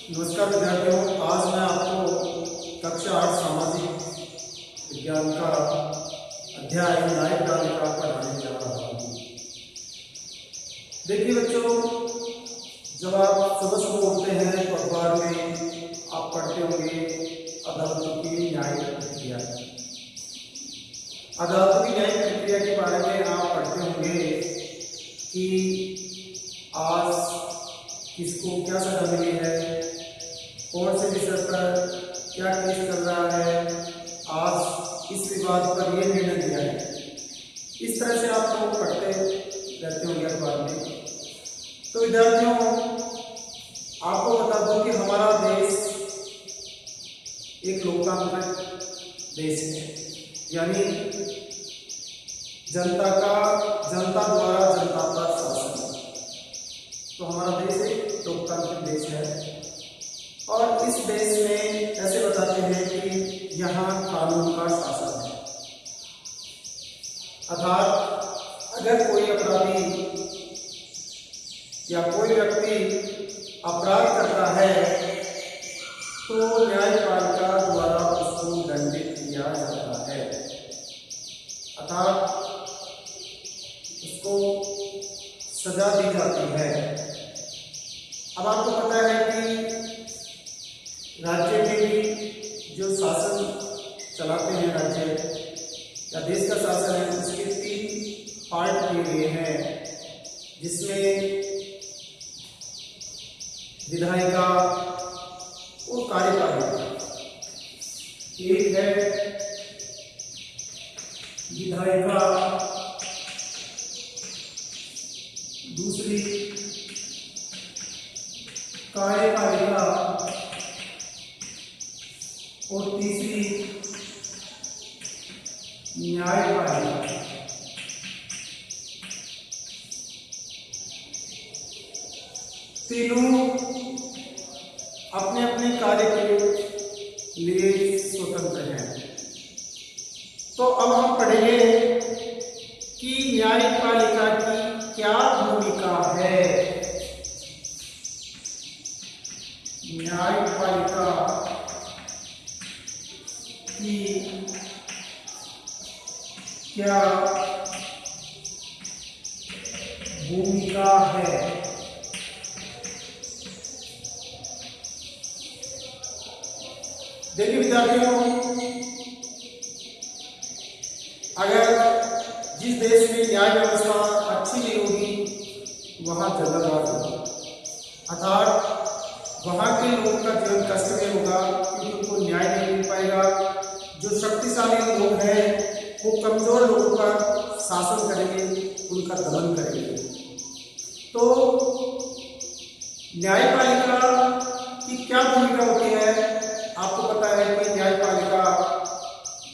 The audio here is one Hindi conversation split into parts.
नमस्कार विद्यार्थियों, आज मैं आपको कक्षा 8 सामाजिक विज्ञान का अध्याय न्यायपालिका पढ़ाने जा रहा हूँ। देखिए बच्चों, जब आप सुबह सुबह उठते हैं तो अखबार में आप पढ़ते होंगे अदालतों की न्याय प्रक्रिया। अदालतों की न्याय प्रक्रिया के बारे में आप पढ़ते होंगे कि आज किसको क्या सजा मिली है, कौन से विषय पर क्या केस चल रहा है, आज इस विवाद पर यह निर्णय दिया है। इस तरह से आप लोग पढ़ते रहते होंगे अखबार में। तो विद्यार्थियों, आपको बता दूं कि हमारा देश एक लोकतांत्रिक देश है, यानी जनता द्वारा जनता पर शासन। तो हमारा देश एक लोकतांत्रिक देश है और इस देश में ऐसे बताते हैं कि यहाँ कानून का शासन है। अर्थात अगर कोई अपराधी या कोई व्यक्ति अपराध करता है तो न्यायपालिका द्वारा उसको दंडित किया जाता है, अर्थात उसको सजा दी जाती है। अब आपको पता है कि राज्य में भी जो शासन चलाते हैं, राज्य या देश का शासन है, उसके 3 पार्ट किए गए हैं, जिसमें विधायिका और कार्यपालिका। एक है विधायिका, दूसरी कार्यपालिका और तीसरी न्यायपालिका। तीनों अपने अपने कार्य के लिए स्वतंत्र हैं। तो अब हम पढ़ेंगे कि न्यायपालिका की क्या भूमिका है। न्यायपालिका की क्या भूमिका है। देखिए विद्यार्थियों, अगर जिस देश में न्याय व्यवस्था अच्छी नहीं होगी वहां जंगलराज होगा, अर्थात वहां के लोगों का जीवन कष्टमय होगा क्योंकि उनको न्याय नहीं मिल पाएगा। जो शक्तिशाली लोग हैं वो कमजोर लोगों पर शासन करेंगे, उनका दमन करेंगे। तो न्यायपालिका की क्या भूमिका होती है, आपको पता है कि न्यायपालिका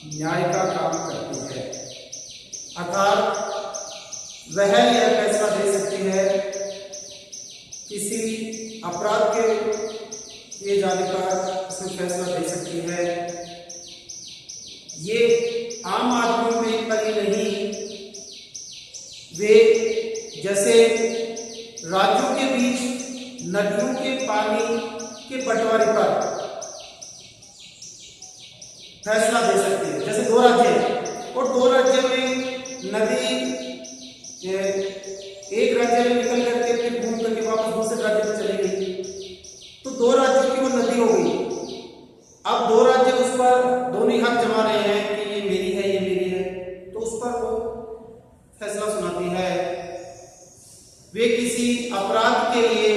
न्याय का काम करती है, अर्थात वह यह फैसला दे सकती है किसी अपराध के किए जाने पर उसमें फैसला दे सकती है। ये आम आदमियों में पर ही नहीं, वे जैसे राज्यों के बीच नदियों के पानी के बंटवारे पर फैसला दे सकती है। जैसे 2 राज्य हैं और 2 राज्यों में नदी एक राज्य में निकल करके फिर घूम करके वापस दूसरे राज्य में चली गई, तो 2 राज्यों की वो नदी हो गई। अब 2 राज्य उस पर दोनों हक जमा रहे हैं कि ये मेरी है, ये मेरी है, तो उस पर वो फैसला सुनाती है। वे किसी अपराध के लिए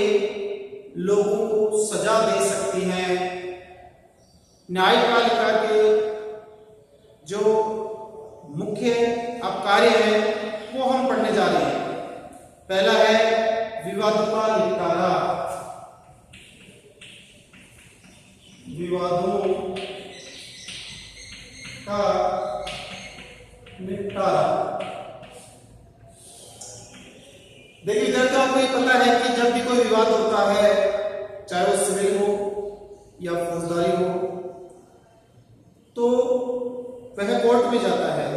लोगों को सजा दे सकती हैं। न्यायपालिका के जो मुख्य अब कार्य है वो हम पढ़ने जा रहे हैं। पहला है विवादों का निपटारा। विवादों का निपटारा। देखिए विद्यार्थियों, आपको ये पता है कि जब भी कोई विवाद होता है, चाहे वो सिविल हो या फौजदारी हो, तो वह कोर्ट में जाता है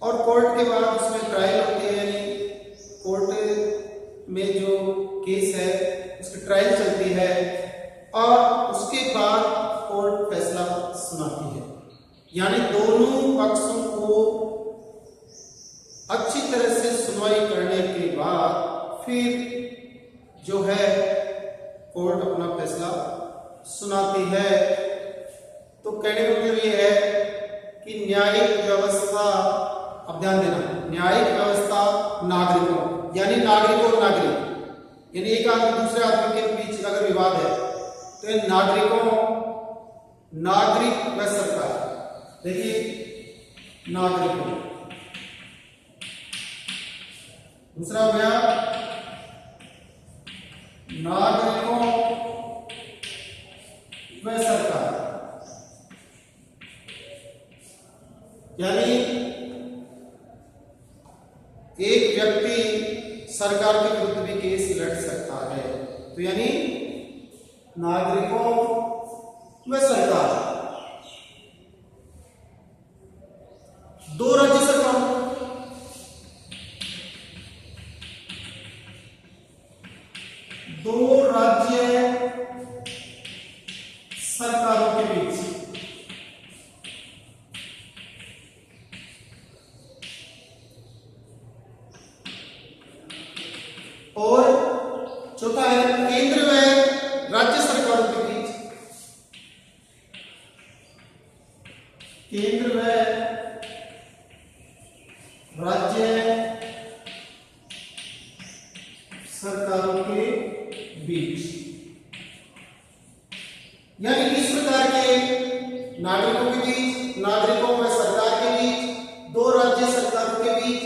और कोर्ट के बाद उसमें ट्रायल होती है, यानी कोर्ट में जो केस है उसकी ट्रायल चलती है। और उसके बाद कोर्ट फैसला सुनाती है। यानी दोनों पक्षों को अच्छी तरह से सुनवाई करने के बाद फिर जो है कोर्ट अपना फैसला सुनाती है। तो कहने का मतलब ये है कि न्यायिक व्यवस्था, अब ध्यान देना, न्यायिक व्यवस्था नागरिकों यानी नागरिक और नागरिक, यानी एक आदमी दूसरे आदमी के बीच अगर विवाद है तो ये नागरिकों, नागरिक व सरकार, देखिए नागरिकों, दूसरा हो गया नागरिकों व सरकार, यानी एक व्यक्ति सरकार के विरुद्ध भी केस लड़ सकता है। तो यानी नागरिकों व सरकार, दो राज्य सरकारों, दो राज्य सरकारों के बीच और चौथा है केंद्र व राज्य सरकारों के बीच, केंद्र व राज्य सरकारों के बीच। यानी इस प्रकार के नागरिकों के बीच, नागरिकों व सरकार के बीच, दो राज्य सरकारों के बीच,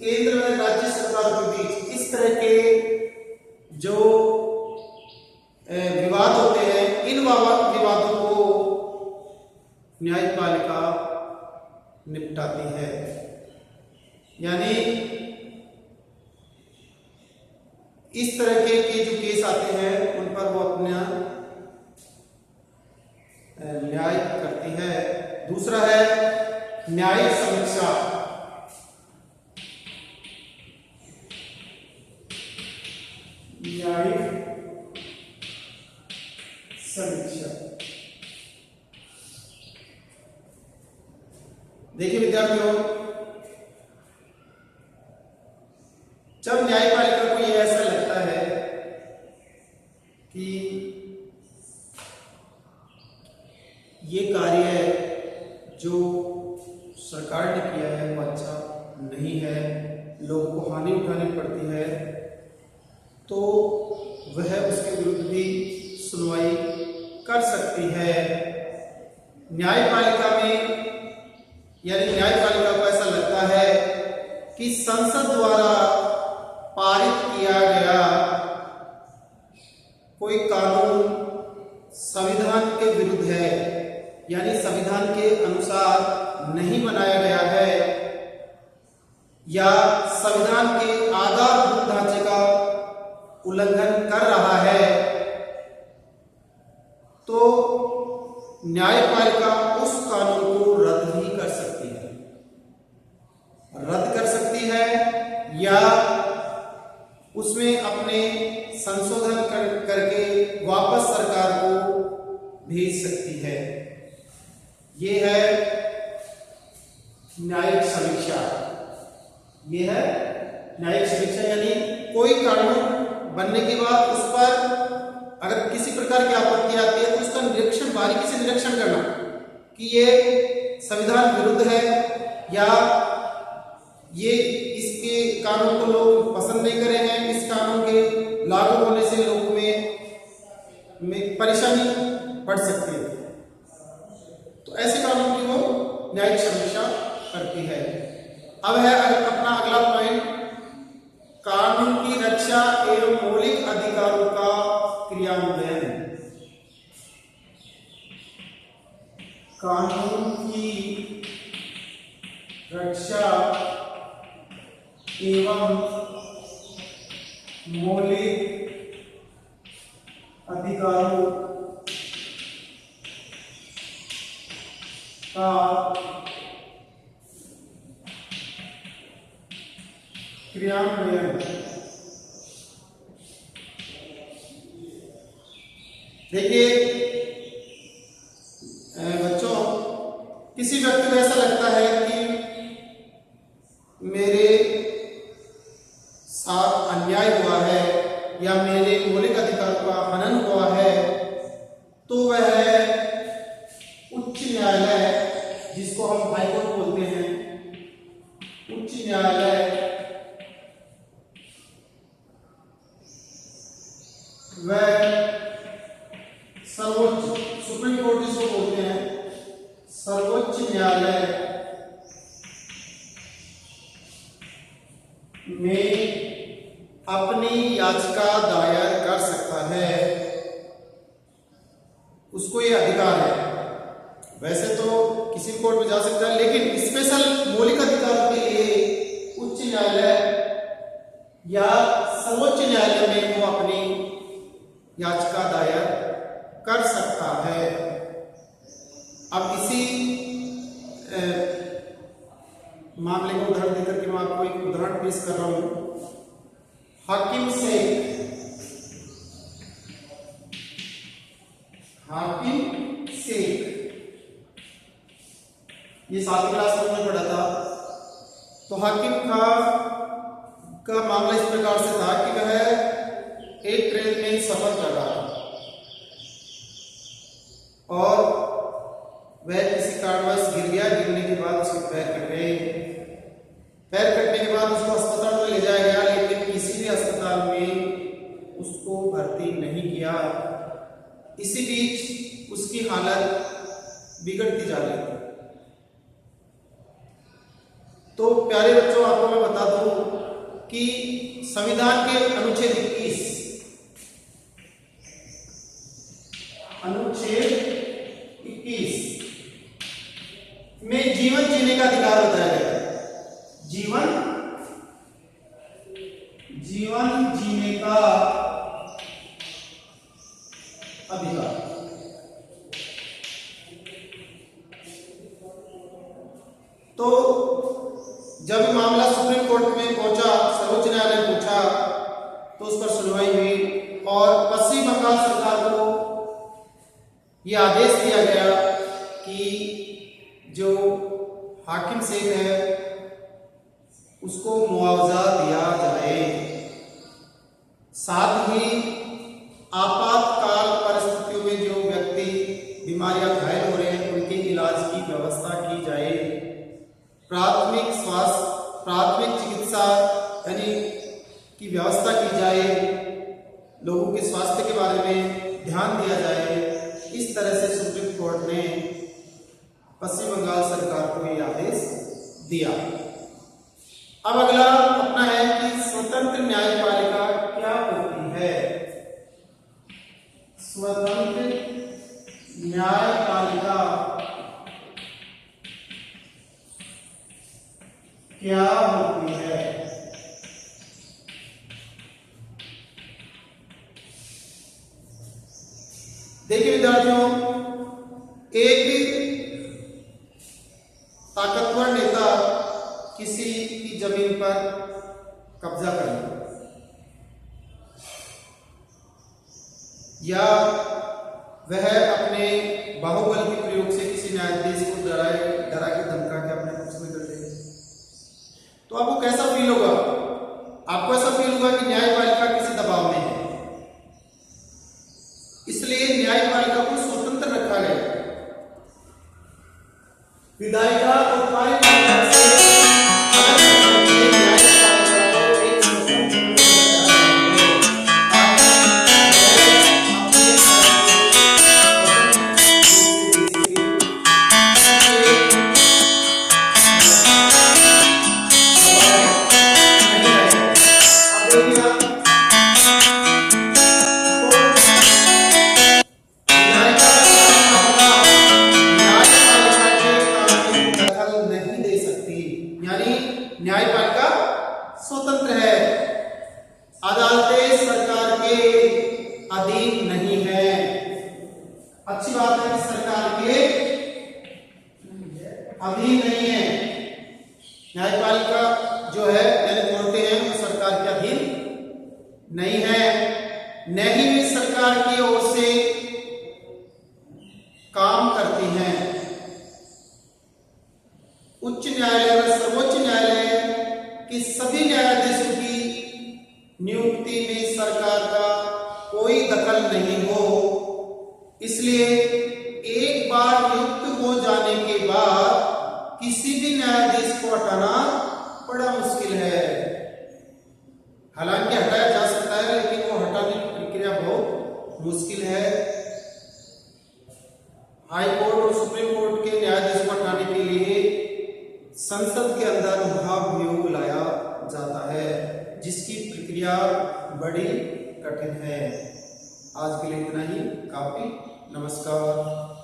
केंद्र व राज्य सरकारों के बीच, इस तरह के जो विवाद होते हैं, इन विवादों को न्यायपालिका निपटाती है। यानी इस तरह के जो केस आते हैं उन पर वो अपना न्याय करती है। दूसरा है न्यायिक समीक्षा। न्यायिक समीक्षा, देखिए विद्यार्थियों, जब न्यायपालिका को यह ऐसा लगता है कि ये कार्य जो सरकार ने किया है वो अच्छा नहीं है, लोगों को हानि उठानी पड़ती है, तो वह उसके विरुद्ध भी सुनवाई कर सकती है। न्यायपालिका में, यानी न्यायपालिका को ऐसा लगता है कि संसद द्वारा पारित किया गया कोई कानून संविधान के विरुद्ध है, यानी संविधान के अनुसार नहीं बनाया गया है, या संविधान के आधारभूत ढांचे का उल्लंघन कर रहा है, तो न्यायपालिका उस कानून को रद्द भी कर सकती है, रद्द कर सकती है या उसमें अपने संशोधन करके वापस सरकार को भेज सकती है। ये है न्यायिक समीक्षा। ये है न्यायिक समीक्षा, यानी कोई कानून बनने के बाद उस पर अगर किसी प्रकार की आपत्ति आती है तो उसका निरीक्षण, बारीकी से निरीक्षण करना कि ये संविधान विरुद्ध है या ये इसके कानून को लोग पसंद नहीं कर रहे हैं, इस कानून के लागू होने से लोगों में परेशानी बढ़ सकती है, तो ऐसे कानून की वो न्यायिक समीक्षा करती है। अब है अपना अगला पॉइंट, कानून की रक्षा एवं मौलिक अधिकारों का क्रियान्वयन। कानून की रक्षा एवं मौलिक अधिकारों का क्रियान्वयन। देखिए बच्चों, किसी व्यक्ति को ऐसा लगता है कि मेरे साथ अन्याय हुआ है या मेरे मौलिक अधिकारों का हनन हुआ है, तो वह उच्च न्यायालय, जिसको हम हाईकोर्ट बोलते हैं, उच्च न्यायालय वह सर्वोच्च, सुप्रीम कोर्ट जिसको बोलते हैं, सर्वोच्च न्यायालय में अपनी याचिका दायर कर सकता है। उसको ये अधिकार है। वैसे तो किसी कोर्ट में जा सकता है, लेकिन स्पेशल मौलिक अधिकारों के लिए उच्च न्यायालय या सर्वोच्च न्यायालय में वो अपनी याचिका दायर कर सकता है। अब इसी मामले को उदाहरण देकर के मैं आपको एक उदाहरण पेश कर रहा हूं। हाकिम शेख, ये 7वीं क्लास में हमने पढ़ा था। तो हाकिम का मामला इस प्रकार से था कि वह एक ट्रेन में सफर कर रहा था और वह किसी कारणवश गिर गया। गिरने के बाद उसके पैर कट गए। पैर कटने के बाद उसको अस्पताल में ले जाया गया, लेकिन किसी भी अस्पताल में उसको भर्ती नहीं किया। इसी बीच उसकी हालत बिगड़ती जा रही थी। तो प्यारे बच्चों, आपको मैं बता दूं कि संविधान के अनुच्छेद 21 में जीवन जीने का अधिकार बताया गया है। जीवन जीने का अधिकार। तो जब मामला सुप्रीम कोर्ट में पहुंचा, सर्वोच्च न्यायालय में पहुंचा, तो उस पर सुनवाई हुई और पश्चिम बंगाल सरकार को यह आदेश दिया गया कि जो हाकिम शेख है उसको मुआवजा दिया जाए। साथ ही आपातकाल परिस्थितियों में जो व्यक्ति बीमारियां घायल हो रहे हैं उनके इलाज की व्यवस्था की जाए। प्राथमिक चिकित्सा यानी की व्यवस्था की जाए। लोगों के स्वास्थ्य के बारे में ध्यान दिया जाए। इस तरह से सुप्रीम कोर्ट ने पश्चिम बंगाल सरकार को यह आदेश दिया। अब अगला अपना है कि स्वतंत्र न्यायपालिका क्या होती है। स्वतंत्र न्यायपालिका क्या होती है। देखिए विद्यार्थियों, एक ताकतवर नेता किसी की जमीन पर कब्जा कर ले या वह अपने बाहुबल के प्रयोग से किसी न्यायाधीश को डरा के धमका के अपने पक्ष में कर ले, तो आपको कैसा फील होगा? आपको ऐसा फील होगा कि न्यायपालिका किसी दबाव में है। इसलिए न्यायपालिका को स्वतंत्र रखा गया। विधायिका और कार्यपालिका से न्यायपालिका स्वतंत्र है। अदालतें सरकार के अधीन नहीं है। अच्छी बात है कि सरकार के अधीन नहीं है। न्यायपालिका जो है यानी कोर्टें हैं वो सरकार के अधीन नहीं है। न ही सरकार की ओर से नियुक्ति में सरकार का कोई दखल नहीं हो। इसलिए एक बार नियुक्त हो जाने के बाद किसी भी न्यायाधीश को हटाना बड़ा मुश्किल है। हालांकि हटाया जा सकता है, लेकिन वो हटाने की प्रक्रिया बहुत मुश्किल है। हाई कोर्ट और सुप्रीम कोर्ट के न्यायाधीश को हटाने के लिए संसद के अंदर महाभियोग लाया जाता है, जिसकी प्रक्रिया बड़ी कठिन है। आज के लिए इतना ही काफी। नमस्कार।